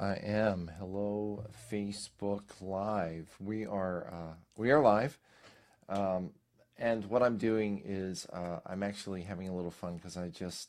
I am. Hello, Facebook Live. We are live, um, and what I'm doing is I'm actually having a little fun because there's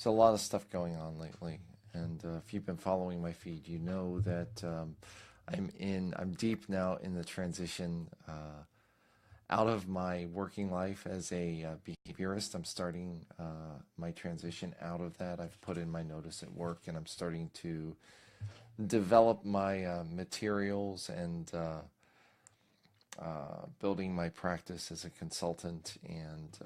a lot of stuff going on lately, and if you've been following my feed, you know that I'm deep now in the transition out of my working life as a behaviorist. I'm starting my transition out of that. I've put in my notice at work, and I'm starting to develop my materials and building my practice as a consultant. And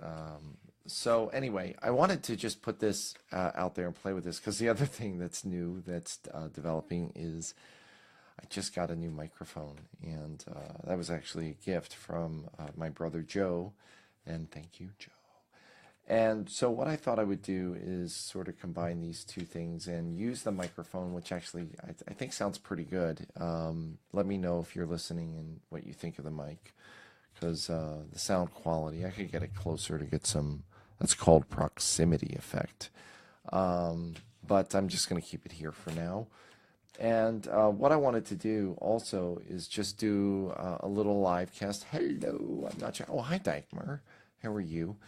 so, anyway, I wanted to just put this out there and play with this because the other thing that's new that's developing is I just got a new microphone, and that was actually a gift from my brother Joe. And thank you, Joe. And so what I thought I would do is sort of combine these two things and use the microphone, which actually I think sounds pretty good. Let me know if you're listening and what you think of the mic, because the sound quality, I could get it closer to get some, that's called proximity effect. But I'm just going to keep it here for now. And what I wanted to do also is just do a little live cast. Hello, I'm not sure. Oh, hi, Dagmar. How are you?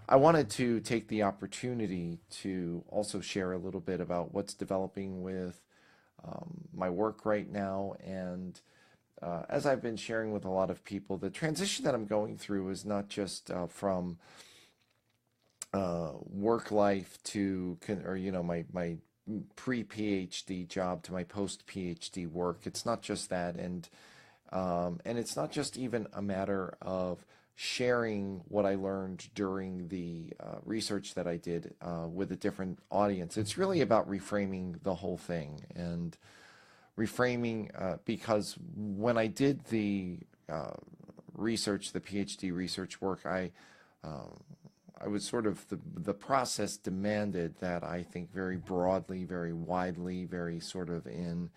I wanted to take the opportunity to also share a little bit about what's developing with my work right now. And as I've been sharing with a lot of people, the transition that I'm going through is not just from work life to, or, my pre-PhD job to my post-PhD work. It's not just that. And it's not just even a matter of sharing what I learned during the research that I did with a different audience. It's really about reframing the whole thing and reframing because when I did the research, the PhD research work, I was sort of the process demanded that I think very broadly, very widely, very sort of in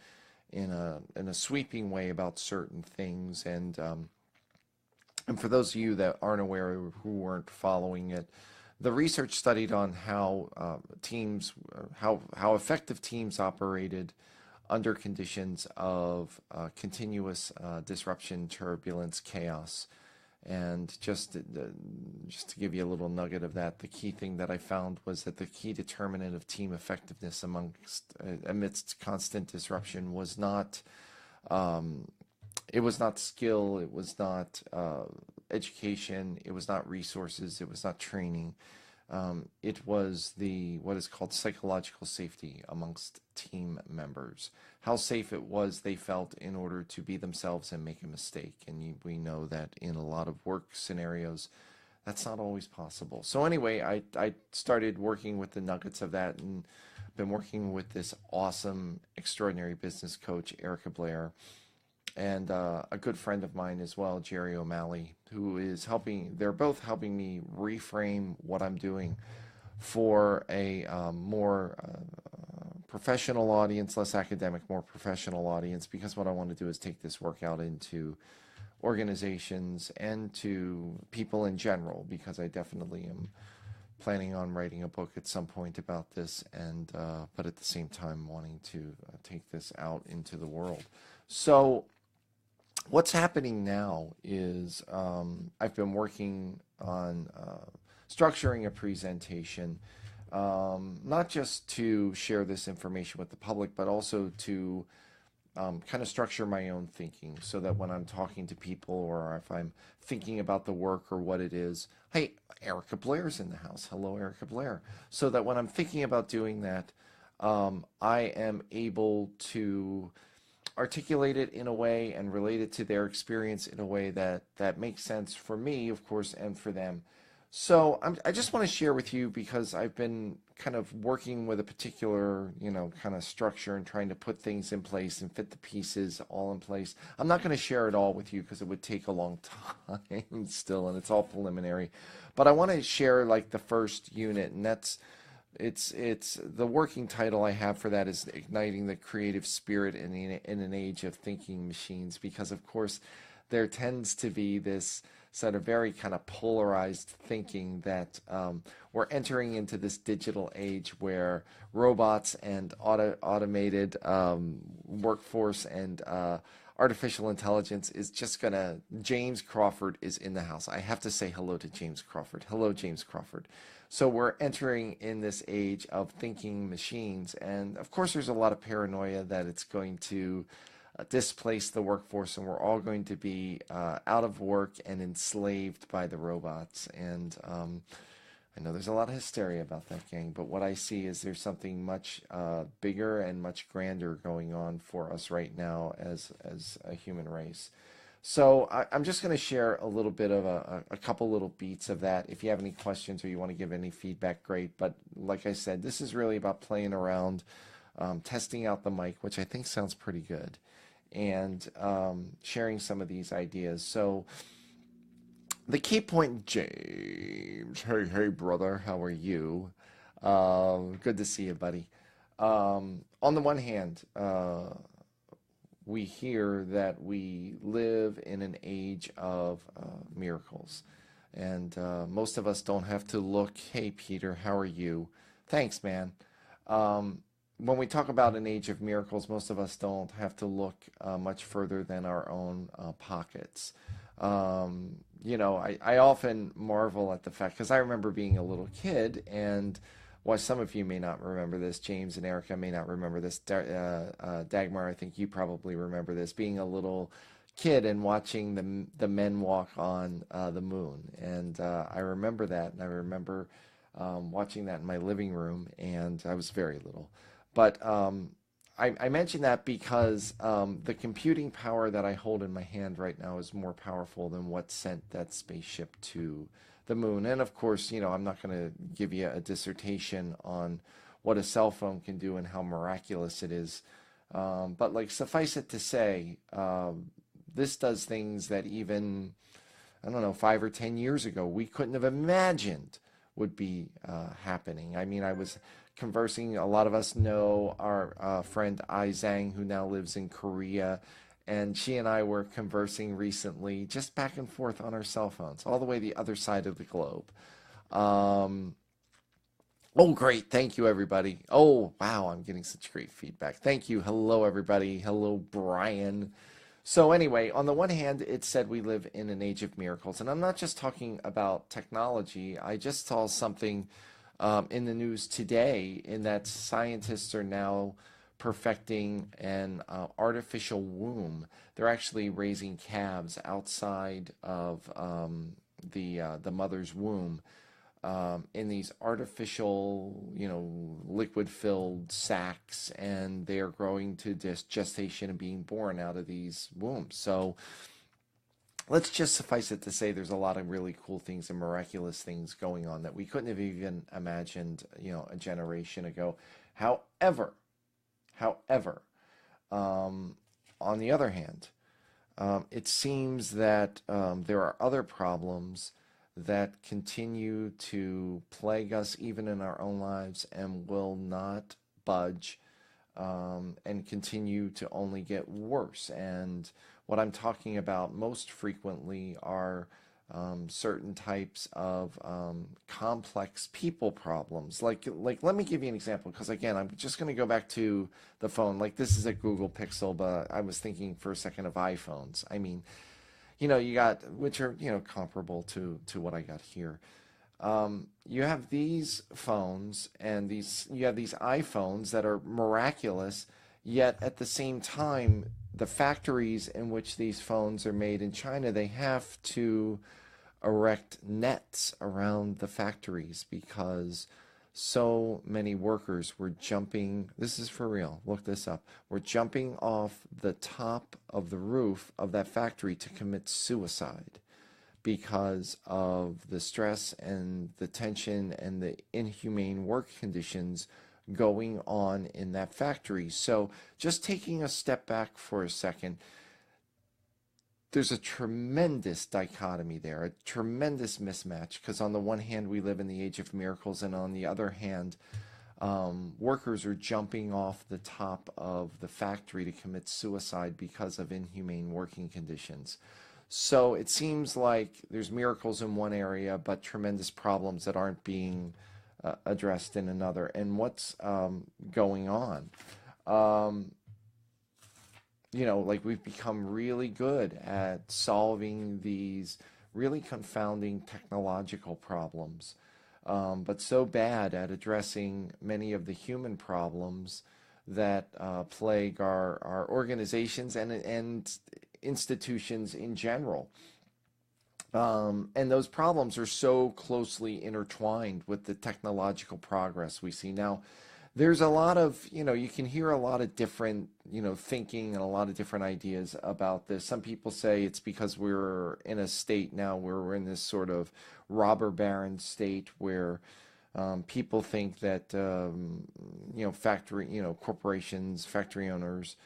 a sweeping way about certain things. And for those of you that aren't aware who weren't following it, the research studied on how how effective teams operated under conditions of continuous disruption, turbulence, chaos. And just to give you a little nugget of that, the key thing that I found was that the key determinant of team effectiveness amidst constant disruption was not it was not skill, it was not education, it was not resources, it was not training. It was what is called psychological safety amongst team members. How safe it was they felt in order to be themselves and make a mistake. And we know that in a lot of work scenarios, that's not always possible. So anyway, I started working with the nuggets of that and been working with this awesome, extraordinary business coach, Erica Blair, and a good friend of mine as well, Jerry O'Malley, who is they're both helping me reframe what I'm doing for a more professional audience, less academic, more professional audience, because what I want to do is take this work out into organizations and to people in general, because I definitely am planning on writing a book at some point about this, and but at the same time wanting to take this out into the world. So what's happening now is I've been working on structuring a presentation, not just to share this information with the public, but also to kind of structure my own thinking so that when I'm talking to people or if I'm thinking about the work or what it is, hey, Erica Blair's in the house. Hello, Erica Blair. So that when I'm thinking about doing that, I am able to articulate it in a way and relate it to their experience in a way that makes sense for me, of course, and for them. So I just want to share with you because I've been kind of working with a particular, kind of structure and trying to put things in place and fit the pieces all in place. I'm not going to share it all with you because it would take a long time still, and it's all preliminary. But I want to share like the first unit, and it's the working title I have for that is Igniting the Creative Spirit in an Age of Thinking Machines, because of course there tends to be this set of very kind of polarized thinking that we're entering into this digital age where robots and automated workforce and artificial intelligence is just gonna. James Crawford is in the house. I have to say hello to James Crawford. Hello, James Crawford. So we're entering in this age of thinking machines, and of course, there's a lot of paranoia that it's going to displace the workforce, and we're all going to be out of work and enslaved by the robots. And I know there's a lot of hysteria about that, gang, but what I see is there's something much bigger and much grander going on for us right now as a human race. So I'm just going to share a little bit of a couple little beats of that. If you have any questions or you want to give any feedback, great. But like I said, this is really about playing around, testing out the mic, which I think sounds pretty good, and sharing some of these ideas. So the key point, James, hey, brother, how are you? Good to see you, buddy. On the one hand, we hear that we live in an age of miracles. And most of us don't have to look, hey, Peter, how are you? Thanks, man. When we talk about an age of miracles, most of us don't have to look much further than our own pockets. I often marvel at the fact, because I remember being a little kid, and well, some of you may not remember this. James and Erica may not remember this. Dagmar, I think you probably remember this, being a little kid and watching the men walk on the moon. And I remember that, and I remember watching that in my living room, and I was very little. But I mention that because the computing power that I hold in my hand right now is more powerful than what sent that spaceship to the moon. And of course, I'm not going to give you a dissertation on what a cell phone can do and how miraculous it is. But like, suffice it to say, this does things that even, I don't know, 5 or 10 years ago, we couldn't have imagined would be happening. I mean, I was conversing, a lot of us know our friend Ai Zhang, who now lives in Korea, and she and I were conversing recently, just back and forth on our cell phones, all the way the other side of the globe. Oh, great. Thank you, everybody. Oh, wow. I'm getting such great feedback. Thank you. Hello, everybody. Hello, Brian. So anyway, on the one hand, it said we live in an age of miracles. And I'm not just talking about technology. I just saw something in the news today in that scientists are now perfecting an artificial womb. They're actually raising calves outside of the mother's womb in these artificial, liquid-filled sacks, and they are growing to gestation and being born out of these wombs. So let's just suffice it to say there's a lot of really cool things and miraculous things going on that we couldn't have even imagined, a generation ago. However, on the other hand, it seems that there are other problems that continue to plague us even in our own lives and will not budge, and continue to only get worse. And what I'm talking about most frequently are certain types of complex people problems. Like, let me give you an example, because again, I'm just going to go back to the phone. Like, this is a Google Pixel, but I was thinking for a second of iPhones. I mean, you got, which are, comparable to what I got here. You have these phones, and you have these iPhones that are miraculous, yet at the same time, the factories in which these phones are made in China, they have to erect nets around the factories because so many workers were jumping. This is for real. Look this up. Were jumping off the top of the roof of that factory to commit suicide because of the stress and the tension and the inhumane work conditions going on in that factory. So just taking a step back for a second, there's a tremendous dichotomy there, a tremendous mismatch, because on the one hand, we live in the age of miracles, and on the other hand, workers are jumping off the top of the factory to commit suicide because of inhumane working conditions. So it seems like there's miracles in one area, but tremendous problems that aren't being addressed in another. And what's going on? Um, like we've become really good at solving these really confounding technological problems, but so bad at addressing many of the human problems that plague our organizations and institutions in general. And those problems are so closely intertwined with the technological progress we see now. There's a lot of, you can hear a lot of different, thinking and a lot of different ideas about this. Some people say it's because we're in a state now where we're in this sort of robber baron state where people think that, factory, corporations, factory owners,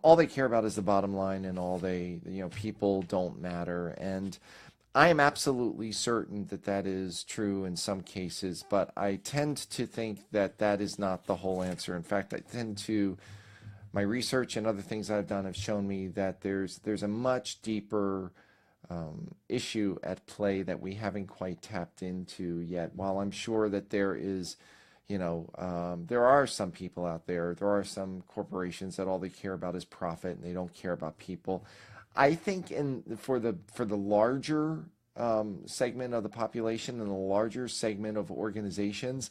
all they care about is the bottom line and all they, people don't matter. And I am absolutely certain that that is true in some cases, but I tend to think that that is not the whole answer. In fact, my research and other things I've done have shown me that there's a much deeper issue at play that we haven't quite tapped into yet. While I'm sure that there is, there are some people out there, there are some corporations that all they care about is profit and they don't care about people. I think for the larger segment of the population and the larger segment of organizations,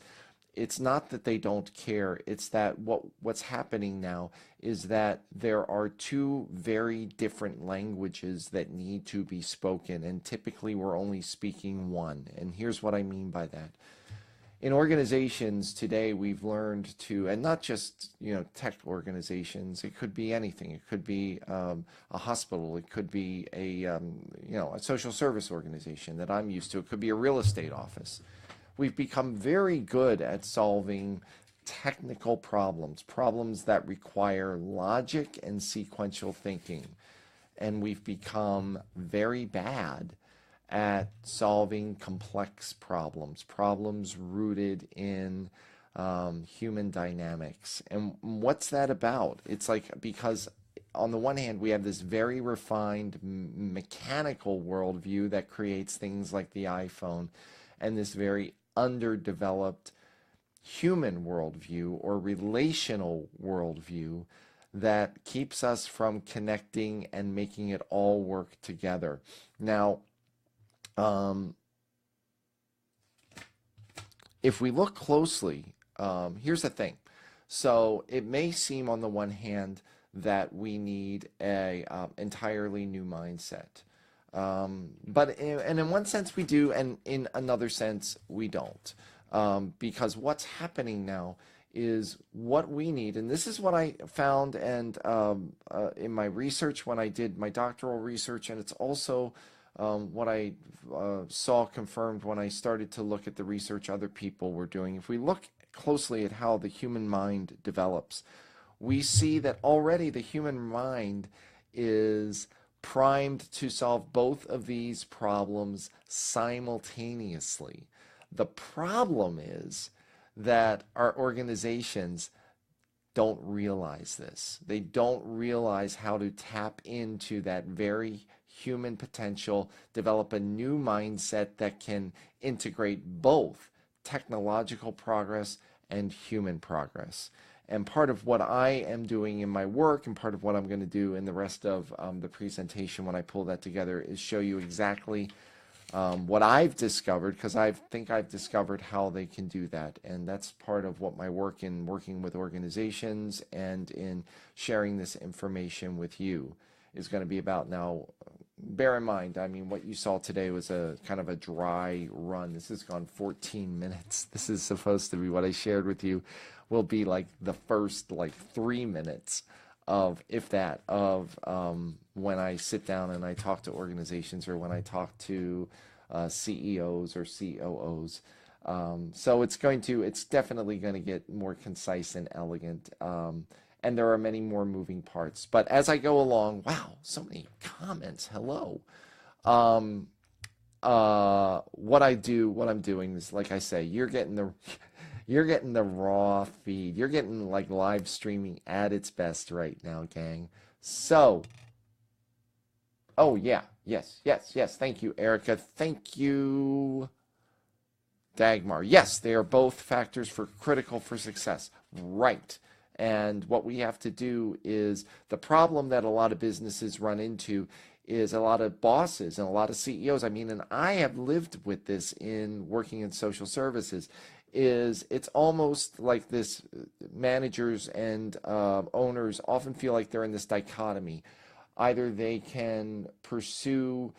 it's not that they don't care. It's that what's happening now is that there are two very different languages that need to be spoken, and typically we're only speaking one. And here's what I mean by that. In organizations today, we've learned to, and not just, tech organizations, it could be anything. It could be a hospital. It could be a social service organization that I'm used to. It could be a real estate office. We've become very good at solving technical problems that require logic and sequential thinking. And we've become very bad at solving complex problems rooted in human dynamics. And what's that about? It's like, because on the one hand, we have this very refined mechanical worldview that creates things like the iPhone, and this very underdeveloped human worldview or relational worldview that keeps us from connecting and making it all work together. Now, if we look closely, here's the thing. So it may seem on the one hand that we need a entirely new mindset. And in one sense we do, and in another sense we don't. Because what's happening now is what we need, and this is what I found and in my research when I did my doctoral research, and it's also what I saw confirmed when I started to look at the research other people were doing. If we look closely at how the human mind develops, we see that already the human mind is primed to solve both of these problems simultaneously. The problem is that our organizations don't realize this. They don't realize how to tap into that very human potential, develop a new mindset that can integrate both technological progress and human progress. And part of what I am doing in my work, and part of what I'm going to do in the rest of the presentation when I pull that together, is show you exactly what I've discovered, because I think I've discovered how they can do that. And that's part of what my work in working with organizations and in sharing this information with you is going to be about. Now, bear in mind, I mean, what you saw today was a kind of a dry run. This has gone 14 minutes. This is supposed to be what I shared with you will be like the first 3 minutes of, if that, of when I sit down and I talk to organizations, or when I talk to CEOs or COOs. So it's definitely going to get more concise and elegant. And there are many more moving parts. But as I go along, wow, so many comments. Hello. What I'm doing is, like I say, you're getting the raw feed. You're getting live streaming at its best right now, gang. So, oh yeah, Yes, yes, yes. Thank you, Erica. Thank you, Dagmar. Yes, they are both factors for critical for success. Right. And what we have to do is the problem that a lot of businesses run into is a lot of bosses and a lot of CEOs. I mean, and I have lived with this in working in social services, is it's almost like this managers and owners often feel like they're in this dichotomy. Either they can pursue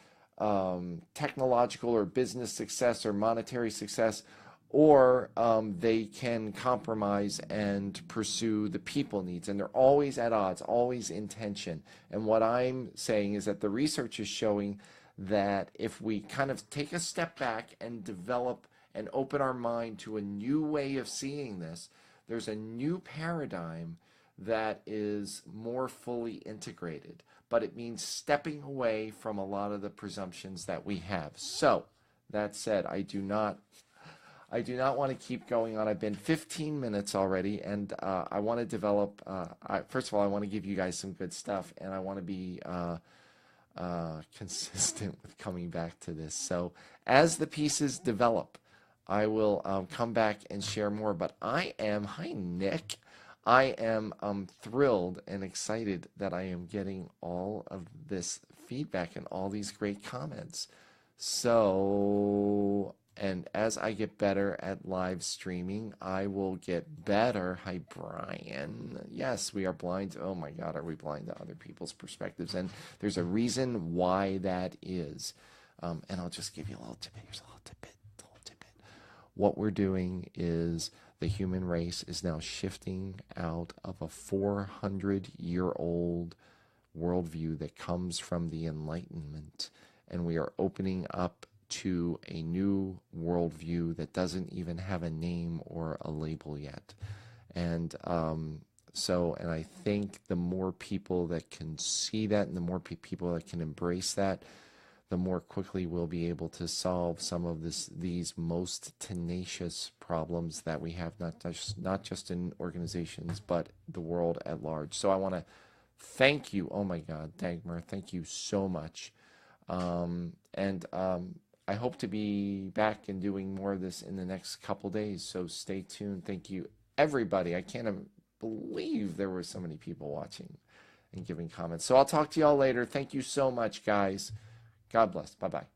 technological or business success or monetary success, or they can compromise and pursue the people needs. And they're always at odds, always in tension. And what I'm saying is that the research is showing that if we kind of take a step back and develop and open our mind to a new way of seeing this, there's a new paradigm that is more fully integrated. But it means stepping away from a lot of the presumptions that we have. So, that said, I do not want to keep going on. I've been 15 minutes already, and I want to develop. First of all, I want to give you guys some good stuff, and I want to be consistent with coming back to this. So, as the pieces develop, I will come back and share more. But hi, Nick. I am thrilled and excited that I am getting all of this feedback and all these great comments. So, and as I get better at live streaming, I will get better. Hi, Brian. Yes, we are blind. Oh my God, are we blind to other people's perspectives? And there's a reason why that is. And I'll just give you a little tidbit. Here's a little tidbit. What we're doing is the human race is now shifting out of a 400-year-old worldview that comes from the Enlightenment, and we are opening up to a new worldview that doesn't even have a name or a label yet. And and I think the more people that can see that and the more people that can embrace that, the more quickly we'll be able to solve some of these most tenacious problems that we have, not just in organizations, but the world at large. So I want to thank you. Oh my God, Dagmar, thank you so much. I hope to be back and doing more of this in the next couple days. So stay tuned. Thank you, everybody. I can't believe there were so many people watching and giving comments. So I'll talk to y'all later. Thank you so much, guys. God bless. Bye-bye.